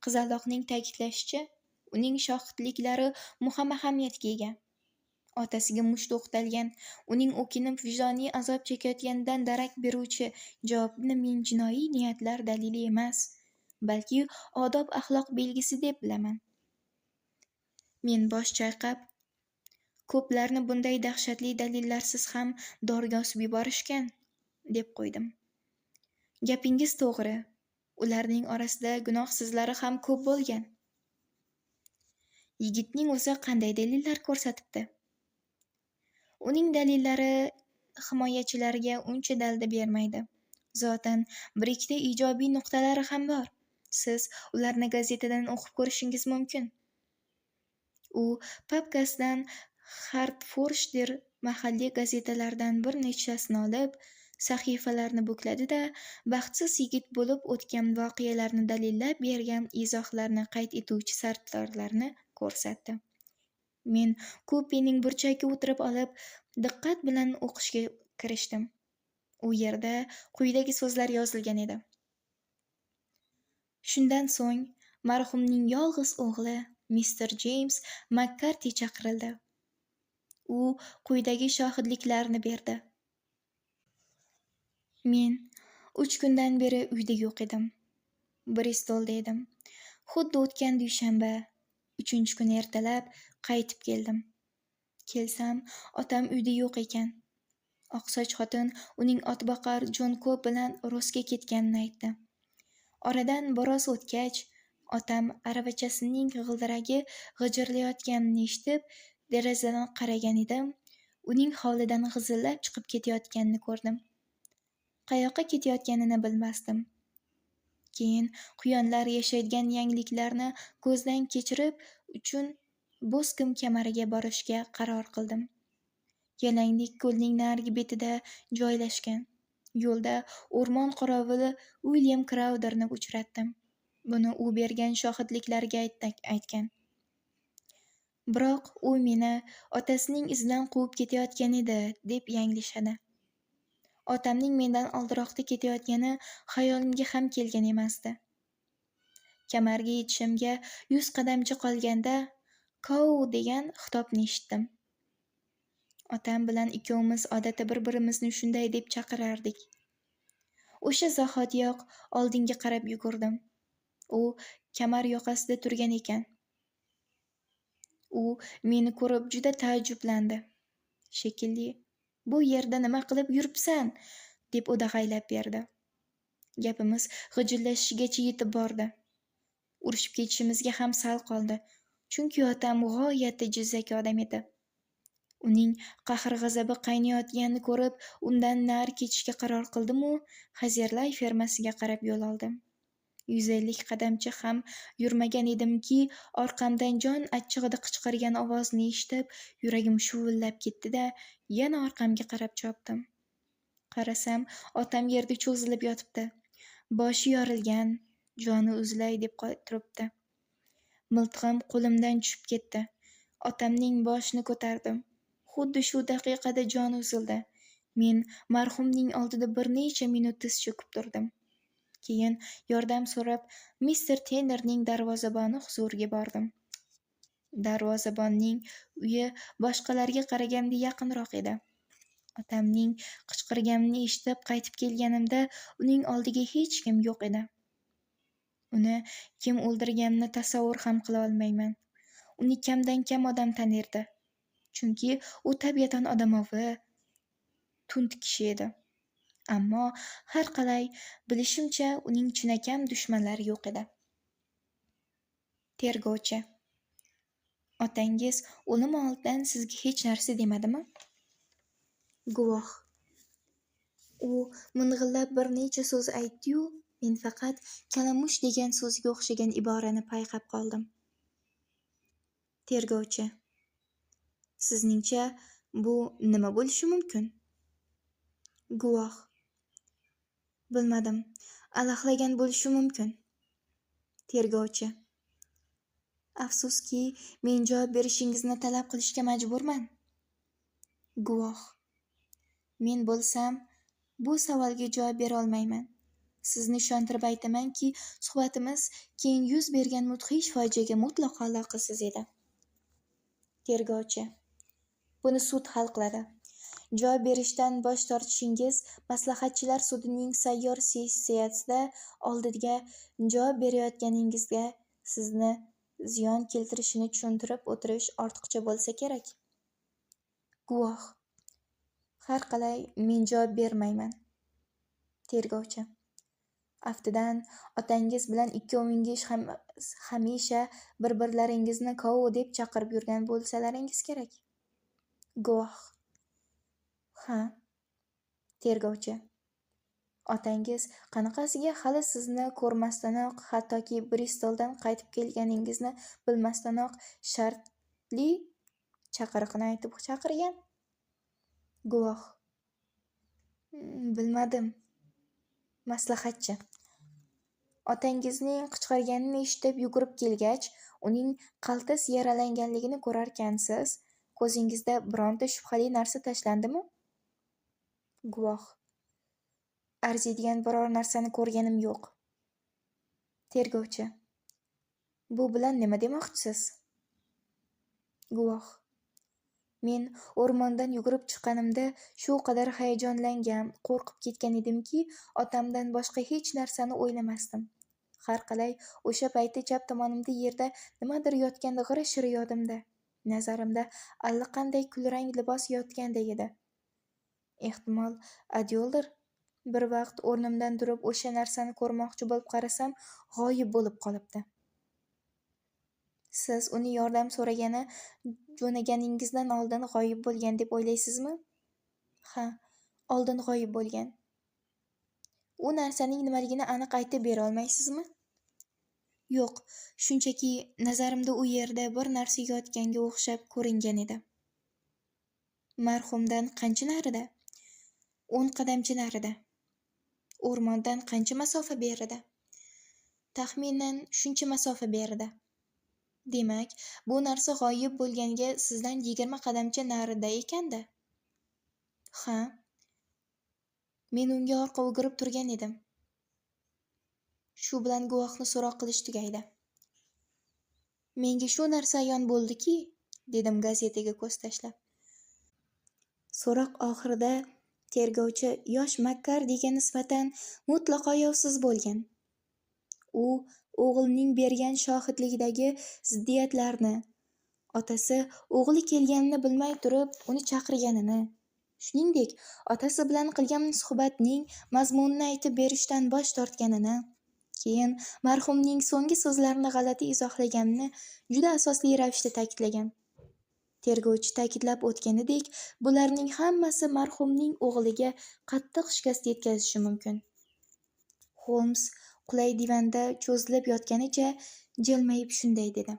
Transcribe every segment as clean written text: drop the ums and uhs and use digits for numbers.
Qizaloqning ta'kidlashicha, uning shohidliklari muhim ahamiyatga ega. Otasiga mushti o'qtalgan, uning o'kinib vijdoniy azob chekayotganidan darak beruvchi javobni men jinoiy niyatlar dalili emas, balki odob-axloq belgisi deb bilaman. Men bosh chayqab, ko'plarni bunday dahshatli dalillarsiz ham dorga osib yuborishgan, deb qo'ydim. Gapingiz to'g'ri, ularning orasida gunohsizlari ham ko'p bo'lgan. Yigitning o'zi qanday dalillar ko'rsatibdi? Uning dalillari himoyachilariga uncha dalda bermaydi. Zotan, bir-ikkita ijobiy nuqtalari ham bor. Siz ularni gazetadan o'qib ko'rishingiz mumkin. U papkasidan Hertfordshire mahalliy gazetalaridan bir nechtasini olib, sahifalarni bukladi-da, baxtsiz yigit bo'lib o'tgan voqealarni dalillab bergan izohlarni qayd etuvchi sartarolarni ko'rsatdi. Men kupening burchagiga o'tirib olib, diqqat bilan o'qishga kirishdim. U yerda quyidagi so'zlar yozilgan edi. Shundan so'ng marhumning yolg'iz o'g'li Mr. James McCarthy chaqirildi. U quyidagi shohidliklarni berdi. Men 3 kundan beri uyda yo'q edim. Bristolda edim. Xuddi o'tgan dushanba, 3-kun ertalab qaytib keldim. Kelsam, otam uyda yo'q ekan. Oqsoch xotin uning otboqar Jon Ko'p bilan Rosga ketganini aytdi. Oradan biroz o'tgach, otam aravachasining g'ildiragi g'ijirlayotganini eshitib, derazadan qaragan edim. Uning hovlidan g'izillab chiqib ketayotganini ko'rdim. Qayoqqa ketayotganini bilmasdim. Keyin quyonlar yashaydigan yangiliklarni ko'zdan kechirib uchun Boscombe kamariga borishga qaror qildim. Yalanglik ko'lning narigi betida joylashgan. Yo'lda o'rmon qorovuli William Crowderni uchratdim. Buni u bergan shohidliklarga aytgan. Biroq u meni otasining izidan quvib ketayotgan edi, deb yanglishadi. Otamning mendan oldiroqda ketayotgani xayolimga ham kelgan emasdi. Kamarga yetishimga 100 qadamcha qolganda "Kou" degan xitobni eshitdim. Otam bilan ikkovimiz odatda bir-birimizni shunday deb chaqirardik. O'sha zahotiyoq oldinga qarab yugurdim. U kamar yoqasida turgan ekan. U meni ko'rib juda taajjublandi. Shekilli, "Bu yerda nima qilib yuribsan?" deb o'dag'aylab berdi. Gapimiz g'ijillashishigacha yetib bordi. Urishib ketishimizga ham sal qoldi. Chunki otam g'oyatda jizzaki odam edi. Uning qahr-g'azabi qaynayotganini ko'rib, undan nari ketishga qaror qildim-u, Xazerlay fermasiga qarab yo'l oldim. 150 qadamcha ham yurmagan edimki, orqamdan jon achchig'ida qichqirgan ovozni eshitib, yuragim shuvillab ketdi-da, yana orqamga qarab chopdim. Qarasam, otam yerda cho'zilib yotibdi. Boshi yorilgan, joni uzlay deb turibdi. Miltig'im qo'limdan tushib ketdi. Otamning boshini ko'tardim. Xuddi shu daqiqada joni uzildi. Men marhumning oldida bir necha minut tiz cho'kib turdim. Keyin yordam so'rab Mr. Tennerning darvozaboni huzuriga bordim. Darvozabonning uyi boshqalarga qaraganda yaqinroq edi. Otamning qichqirganini eshitib qaytib kelganimda uning oldiga hech kim yo'q edi. Uni kim o'ldirganini tasavvur ham qila olmayman. Uni kamdan-kam odam tanirdi. Chunki u tabiatan odamovi, tund kishi edi. Ammo har qalay bilishimcha uning chinakam dushmanlari yo'q edi. Tergovchi: Otangiz o'lim oldidan sizga hech narsa demadimi? Guvoh: U ming'illab bir necha so'z aytdi-yu, men faqat kalamush degan so'zga o'xshagan iborani payqab qoldim. Tergovchi: Sizningcha bu nima bo'lishi mumkin? Guvoh: Bilmadim, alaqlagan bo'lishi mumkin. Tergovchi: Afsuski, men javob berishingizni talab qilishga majburman. Guvoh: Men bo'lsam, bu savolga javob bera olmayman. Sizni ishontirib aytamanki, suhbatimiz keyin yuz bergan mudhish fojiaga mutlaqo aloqasiz edi. Tergovchi: buni sud hal qiladi. Javob berishdan bosh tortishingiz maslahatchilar sudining sayyor sessiyasida oldiga javob berayotganingizga sizni ziyon keltirishini tushuntirib o'tirish ortiqcha bo'lsa kerak. Guvoh: har qalay, men javob bermayman. Tergovchi: aftidan, otangiz bilan ikkovingiz hamisha bir-birlaringizni "kov" deb chaqirib yurgan bo'lsalaringiz kerak. Guvoh: ha. Tergovchi: otangiz qanaqasiga hali sizni ko'rmasdanoq, hattoki Bristoldan qaytib kelganingizni bilmasdanoq shartli chaqiriqni aytib chaqirgan? Guvoh: bilmadim. Maslahatchi: otangizning qichqirganini eshitib yugurib kelgach, uning qaltis yaralanganligini ko'rarkansiz, ko'zingizda bironta shubhali narsa tashlandimi? Guvoh: arziydigan biror narsani ko'rganim yo'q. Tergovchi: bu bilan nima demoqchisiz? Guvoh: men o'rmondan yugurib chiqqanimda shu qadar hayajonlangan, qo'rqib ketgan edimki, otamdan boshqa hech narsani o'ylamasdim. Har qalay, o'sha payti chap tomonimda yerda nimadir yotganda g'ira-shira yodimda. Nazarimda allaqanday kulrang libos yotganday edi. Ehtimol, adyoldir. Bir vaqt o'rnimdan turib o'sha narsani ko'rmoqchi bo'lib qarasam, g'oyib bo'lib qolibdi. Siz uni yordam so'ragani jo'naganingizdan oldin g'oyib bo'lgan deb o'ylaysizmi? Ha, oldin g'oyib bo'lgan. U narsaning nimaligini aniq aytib bera olmaysizmi? Yo'q, shunchaki nazarimda u yerda bir narsa yotganga o'xshab ko'ringan edi. Marhumdan qancha narida? 10 qadamcha narida. O'rmondan qancha masofa berida? Taxminan shuncha masofa berida. Demak, bu narsa g'oyib bo'lganga sizdan 20 qadamcha narida ekanda. Ha. Men unga orqa o'girib turgan edim. Shu bilan guvohni so'roq qilish tugaydi. Menga shu narsa ayon bo'ldiki, dedim gazetaga ko'z tashlab. So'roq oxirida tergovchi yosh Makkardiga nisbatan mutlaqo ayovsiz bo'lgan. U o'g'lining bergan shohidligidagi ziddiyatlarni, otasi o'g'li kelganini bilmay turib uni chaqirganini, shuningdek, otasi bilan qilgan suhbatning mazmunini aytib berishdan bosh tortganini, keyin marhumning so'nggi so'zlarini g'alati izohlaganini juda asosli ravishda ta'kidlagan. Tergovchi ta'kidlab o'tganidek, bularning hammasi marhumning o'g'liga qattiq shikast yetkazishi mumkin. Holmes qulay divanda cho'zilib yotganicha jilmayib shunday dedi.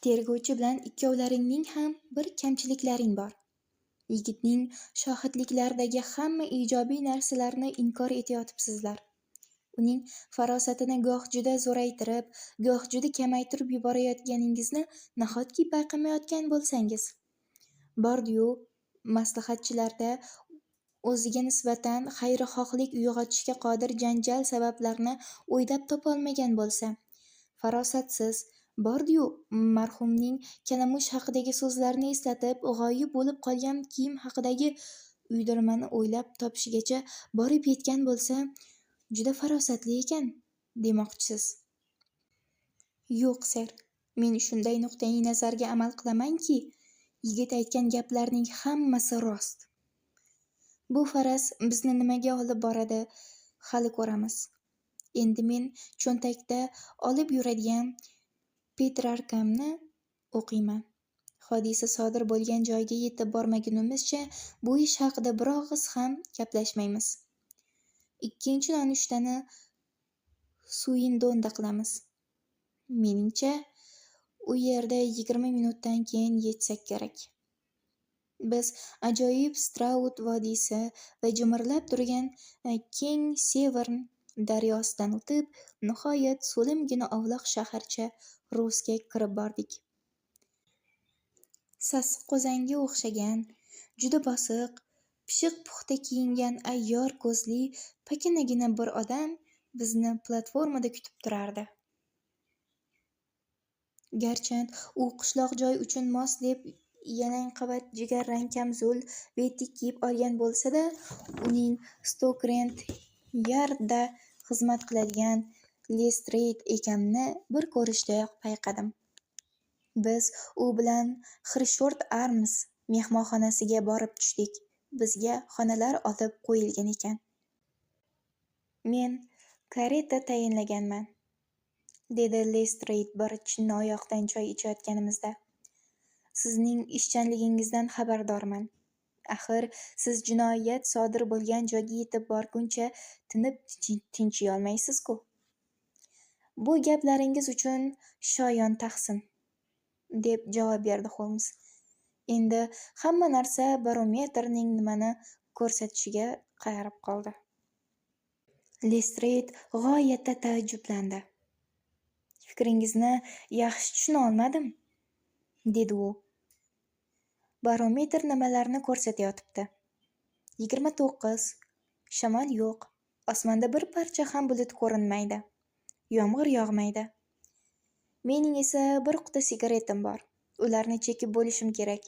Tergovchi bilan ikkovlaringning ham bir kamchiliklaring bor. Yigitning shohidliklaridagi hamma ijobiy narsalarni inkor etayotibsizlar. Uning farosatini goh juda zo'raytirib, goh juda kamaytirib yuborayotganingizni nahotki payqamayotgan bo'lsangiz. Bordi-yu, maslahatchilarda o'ziga nisbatan xayrixohlik uyg'otishga qodir janjal sabablarini o'ylab topolmagan bo'lsa, farosatsiz, bordi-yu, marhumning kalamush haqidagi so'zlarini eslatib, g'oyib bo'lib qolgan kiyim haqidagi uydirmani o'ylab topishigacha borib yetgan bo'lsa, juda farosatli ekan, demoqchisiz. Yo'q, ser. Men shunday nuqtai nazarga amal qilamanki, yigit aytgan gaplarning hammasi rost. Bu faraz bizni nimaga olib boradi, hali ko'ramiz. Endi men cho'ntakda olib yuradigan Petrarkamni o'qiyman. Hodisa sodir bo'lgan joyga yetib bormagunimizcha bu ish haqida bir og'iz ham gaplashmaymiz. Ikkinchi nonushtani Suindonda qilamiz. Meningcha, u yerda 20 minutdan keyin yetsak kerak. Biz ajoyib Straud vodiysi va jimirlab turgan keng Severn daryosidan o'tib, nihoyat so'limgina ovloq shaharcha Rossga kirib bordik. Sassiq qo'zanga o'xshagan, juda bosiq, Pishiq-puxta kiyingan ayyor ko'zli, pakanagina bir odam bizni platformada kutib turardi. Garchi u qishloq joy uchun mos deb yalangqavat jigarrang kamzul va etik kiyib olgan bo'lsa-da, uning Stoke-Rent Yardda xizmat qiladigan Lestreyid ekanini bir ko'rishdayoq payqadim. Biz u bilan Hirshford Arms mehmonxonasiga borib tushdik. Bizga xonalar olib qo'yilgan ekan. Men kareta tayinlaganman, dedi Lestreyid bir chinoyoqdan choy ichayotganimizda. Sizning ishchanligingizdan xabardorman. Axir siz jinoyat sodir bo'lgan joyga yetib borguncha tinib tinchiyolmaysiz-ku. Bu gaplaringiz uchun shoyon tahsin, deb javob berdi Holmes. Endi hamma narsa barometrning nimani ko'rsatishiga qarab qoldi. Lestreyid g'oyatda taajjublandi. Fikringizni yaxshi tushuna olmadim, dedi u. Barometr nimalarni ko'rsatayotibdi? 29. Shamol yo'q. Osmonda bir parcha ham bulut ko'rinmaydi. Yomg'ir yog'maydi. Mening esa bir quti sigaretim bor. Ularni chekib bo'lishim kerak.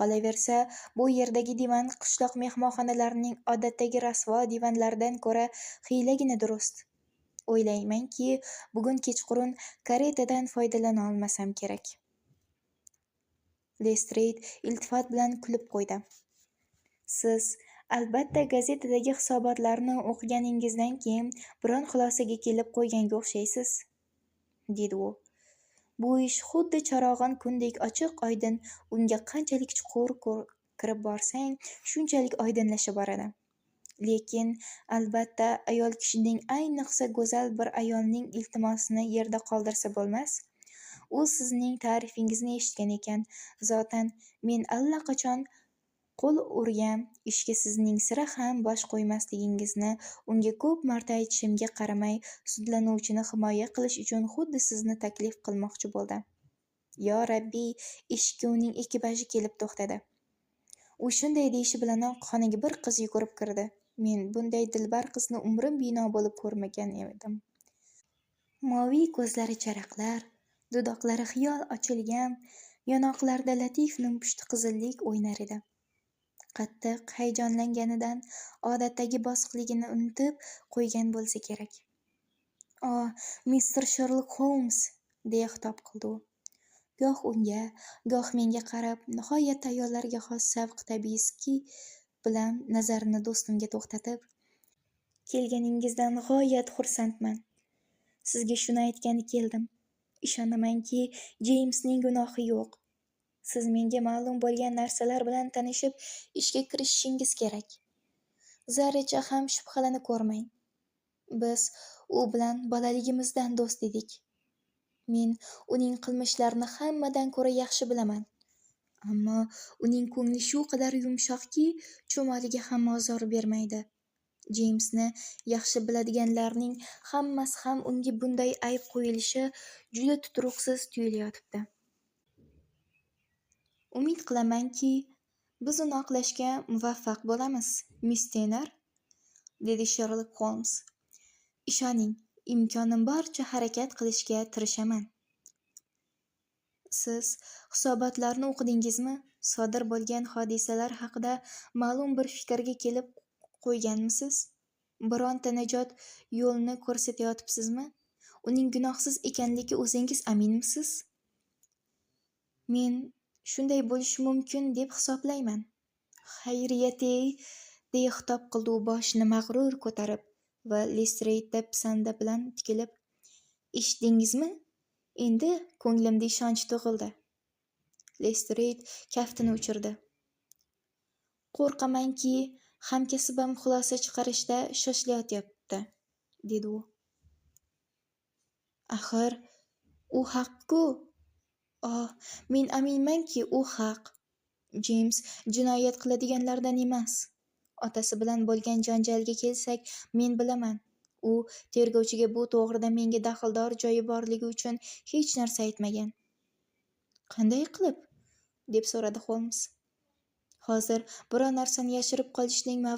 Qolaversa, bu yerdagi divan qishloq mehmonxonalarining odatdagi rasvo divanlaridan ko'ra xiylagina durust. O'ylaymanki, bugun kechqurun karetadan foydalana olmasam kerak. Lestreyid iltifot bilan kulib qo'ydi. Siz albatta gazetadagi hisobotlarni o'qiganingizdan keyin biron xulosaga kelib qo'yganga o'xshaysiz, dedi u. Bu ish xuddi charog'on kundek ochiq-oydin, unga qanchalik chuqur kirib borsang, shunchalik oydinlashib boradi. Lekin albatta ayol kishining, ayniqsa go'zal bir ayolning iltimosini yerda qoldirsa bo'lmas. U sizning ta'rifingizni eshitgan ekan. Zotan men allaqachon qo'l urgan ishga sizning sira ham bosh qo'ymasligingizni unga ko'p marta aytishimga qaramay, sudlanuvchini himoya qilish uchun xuddi sizni taklif qilmoqchi bo'ldim. Yo Rabbiy, eshikka uning ekipaji kelib to'xtadi. U shunday deyishi bilanoq xonaga bir qiz yugurib kirdi. Men bunday dilbar qizni umrim bino bo'lib ko'rmagan edim. Moviy ko'zlari charaqlar, dudoqlari xiyol ochilgan, yonoqlarida latif nimpushti qizillik o'ynar edi. Qattiq hayajonlanganidan odatdagi bosiqligini unutib qo'ygan bo'lsa kerak. "O, Mr. Sherlock Holmes", deya xitob qildi u. Goh unga, goh menga qarab, nihoyat ayollarga xos savq tabiiyski bilan nazarini do'stimga to'xtatib, "Kelganingizdan g'oyat xursandman. Sizga shuni aytgani keldim. Ishonamanki, Jeymisning gunohi yo'q. Siz menga ma'lum bo'lgan narsalar bilan tanishib, ishga kirishishingiz kerak. Zarracha ham shubhalanib ko'rmang. Biz u bilan bolaligimizdan do'st edik. Men uning qilmishlarini hammadan ko'ra yaxshi bilaman. Ammo uning ko'ngli shu qadar yumshoqki, chumoliga ham ozor bermaydi. Jeymisni yaxshi biladiganlarning hammasi ham unga bunday ayb qo'yilishi juda tuturuqsiz tuyulayotibdi. Umid qilamanki, biz uni oqlashga muvaffaq bo'lamiz, Miss Tenner, dedi Sherlock Holmes. Ishoning, imkonim boricha harakat qilishga tirishaman. Siz hisobotlarni o'qidingizmi? Sodir bo'lgan hodisalar haqida ma'lum bir fikrga kelib qo'yganmisiz? Bironta najot yo'lini ko'rsatayotibsizmi? Uning gunohsiz ekanligiga o'zingiz aminmisiz? Men shunday bo'lishi mumkin deb hisoblayman. Xayriyat-ey, deya xitob qildi u boshini mag'rur ko'tarib va Lestreyidga pisanda bilan tikilib. Eshitdingizmi? Endi ko'nglimda ishonch tug'ildi. Lestreyid kaftini uchirdi. Qo'rqamanki, hamkasbim xulosa chiqarishda shoshilayotibdi, dedi u. Axir, u haq-ku. Men aminmanki, u haq. Jeyms jinoyat qiladiganlardan emas. Otasi bilan bo'lgan janjalga kelsak, men bilaman. U tergovchiga bu to'g'rida menga daxldor joyi borligi uchun hech narsa aytmagan. Qanday qilib? Deb so'radi Holmes. Hozir biror narsani yashirib qolishning